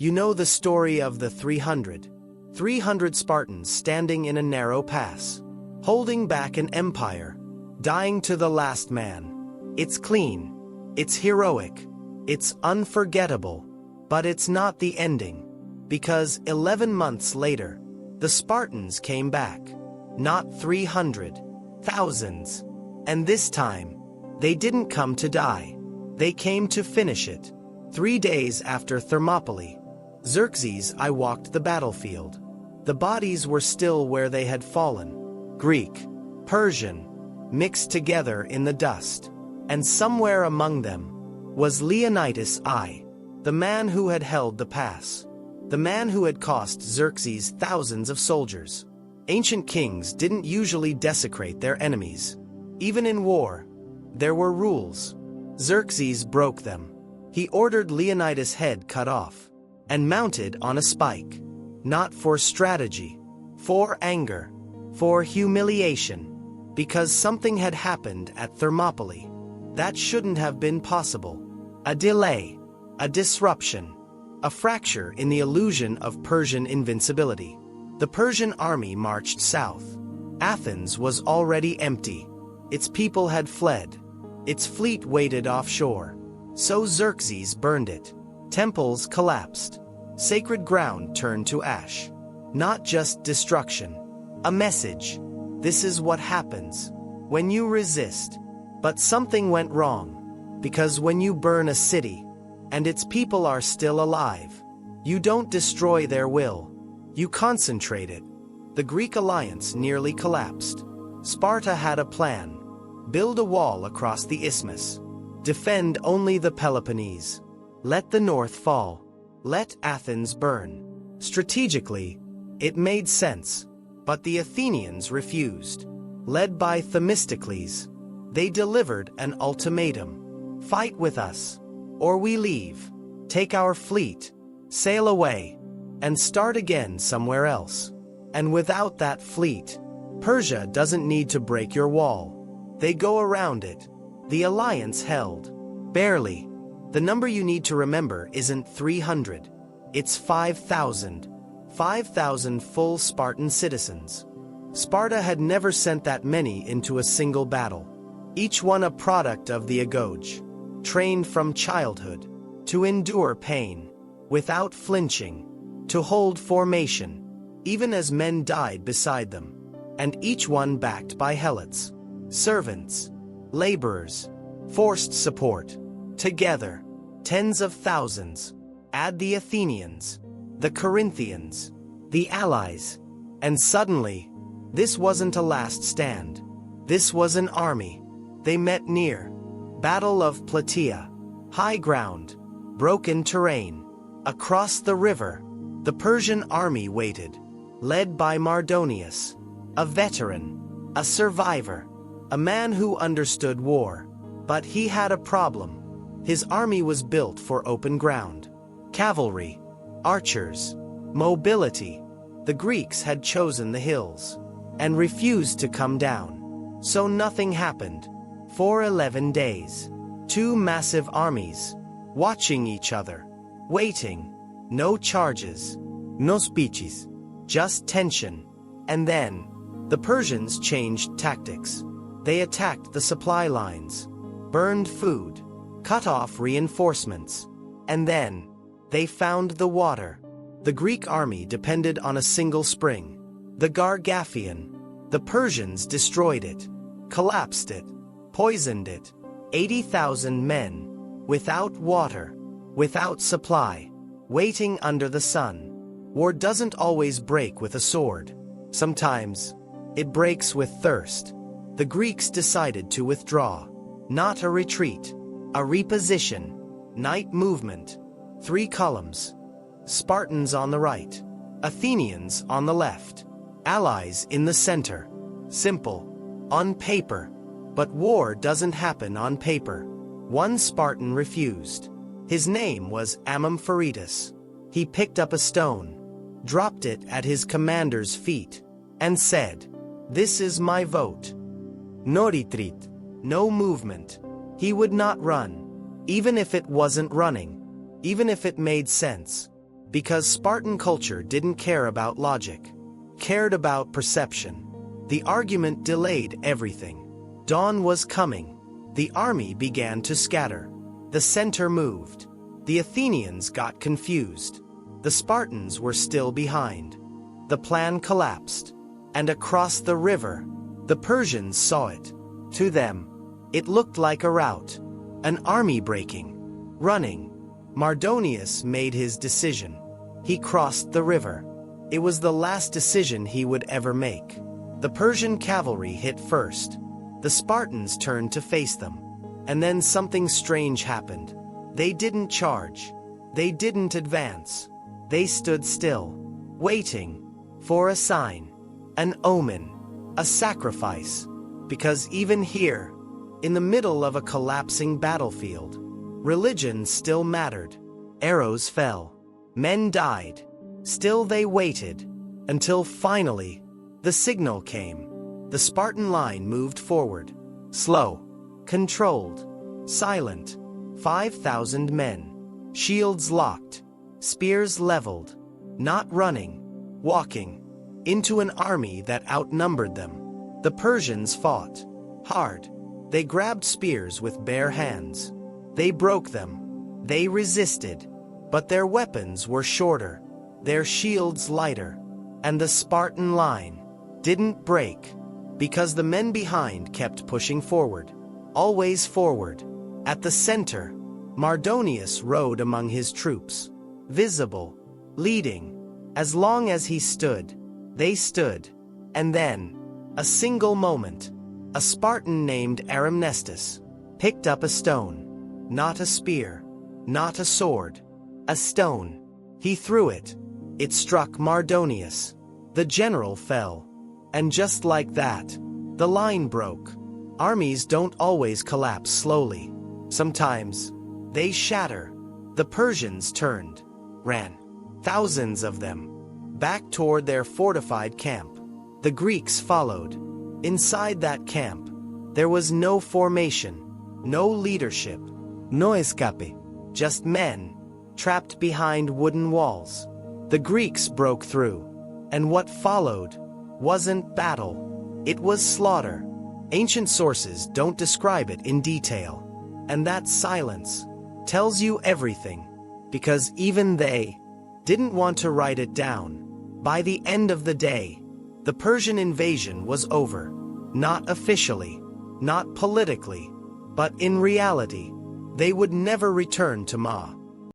You know the story of the 300. 300 Spartans standing in a narrow pass, holding back an empire, dying to the last man. It's clean, it's heroic, it's unforgettable, but it's not the ending, because 11 months later, the Spartans came back. Not 300, thousands. And this time, they didn't come to die. They came to finish it. 3 days after Thermopylae, Xerxes I walked the battlefield. The bodies were still where they had fallen. Greek, Persian, mixed together in the dust. And somewhere among them was Leonidas I, the man who had held the pass. The man who had cost Xerxes thousands of soldiers. Ancient kings didn't usually desecrate their enemies. Even in war, there were rules. Xerxes broke them. He ordered Leonidas' head cut off and mounted on a spike. Not for strategy, for anger, for humiliation, because something had happened at Thermopylae that shouldn't have been possible. A delay, a disruption, a fracture in the illusion of Persian invincibility. The Persian army marched south. Athens was already empty. Its people had fled. Its fleet waited offshore. So Xerxes burned it. Temples collapsed. Sacred ground turned to ash. Not just destruction. A message. This is what happens when you resist. But something went wrong. Because when you burn a city, and its people are still alive, you don't destroy their will. You concentrate it. The Greek alliance nearly collapsed. Sparta had a plan. Build a wall across the isthmus. Defend only the Peloponnese. Let the north fall. Let Athens burn. Strategically, it made sense. But the Athenians refused. Led by Themistocles, they delivered an ultimatum. Fight with us, or we leave. Take our fleet, sail away, and start again somewhere else. And without that fleet, Persia doesn't need to break your wall. They go around it. The alliance held. Barely. The number you need to remember isn't 300. It's 5,000. 5,000 full Spartan citizens. Sparta had never sent that many into a single battle. Each one a product of the agoge. Trained from childhood to endure pain, without flinching, to hold formation, even as men died beside them, and each one backed by helots, servants, laborers, forced support. Together, tens of thousands. Add the Athenians, the Corinthians, the allies, and suddenly, this wasn't a last stand. This was an army. They met near. Battle of Plataea. High ground, broken terrain. Across the river, the Persian army waited, led by Mardonius, a veteran, a survivor, a man who understood war. But he had a problem. His army was built for open ground. Cavalry, archers, mobility. The Greeks had chosen the hills and refused to come down. So nothing happened. For 11 days. 2 massive armies, watching each other, waiting. No charges, no speeches, just tension. And then, the Persians changed tactics. They attacked the supply lines, burned food, cut off reinforcements. And then, they found the water. The Greek army depended on a single spring, the Gargantuan. The Persians destroyed it, collapsed it, poisoned it. 80,000 men, without water, without supply, waiting under the sun. War doesn't always break with a sword. Sometimes, it breaks with thirst. The Greeks decided to withdraw. Not a retreat, a reposition. Night movement. 3 columns. Spartans on the right, Athenians on the left, allies in the center. Simple, on paper. But war doesn't happen on paper. One Spartan refused. His name was Amampharitus. He picked up a stone, dropped it at his commander's feet, and said, "This is my vote. No retreat, no movement." He would not run, even if it wasn't running, even if it made sense. Because Spartan culture didn't care about logic, cared about perception. The argument delayed everything. Dawn was coming. The army began to scatter. The center moved. The Athenians got confused. The Spartans were still behind. The plan collapsed. And across the river, the Persians saw it. To them, it looked like a rout. An army breaking, running. Mardonius made his decision. He crossed the river. It was the last decision he would ever make. The Persian cavalry hit first. The Spartans turned to face them. And then something strange happened. They didn't charge. They didn't advance. They stood still, waiting for a sign, an omen, a sacrifice. Because even here, in the middle of a collapsing battlefield, religion still mattered. Arrows fell. Men died. Still they waited. Until finally, the signal came. The Spartan line moved forward. Slow. Controlled. Silent. 5,000 men. Shields locked. Spears leveled. Not running. Walking. Into an army that outnumbered them. The Persians fought. Hard. They grabbed spears with bare hands. They broke them. They resisted. But their weapons were shorter. Their shields lighter. And the Spartan line didn't break. Because the men behind kept pushing forward. Always forward. At the center, Mardonius rode among his troops. Visible. Leading. As long as he stood, they stood. And then, a single moment, a Spartan named Aramnestus picked up a stone. Not a spear. Not a sword. A stone. He threw it. It struck Mardonius. The general fell. And just like that, the line broke. Armies don't always collapse slowly. Sometimes, they shatter. The Persians turned, ran. Thousands of them. Back toward their fortified camp. The Greeks followed. Inside that camp, there was no formation, no leadership, no escape. Just men, trapped behind wooden walls. The Greeks broke through. And what followed wasn't battle. It was slaughter. Ancient sources don't describe it in detail. And that silence tells you everything. Because even they didn't want to write it down. By the end of the day, the Persian invasion was over. Not officially, not politically, but in reality, they would never return to Ma.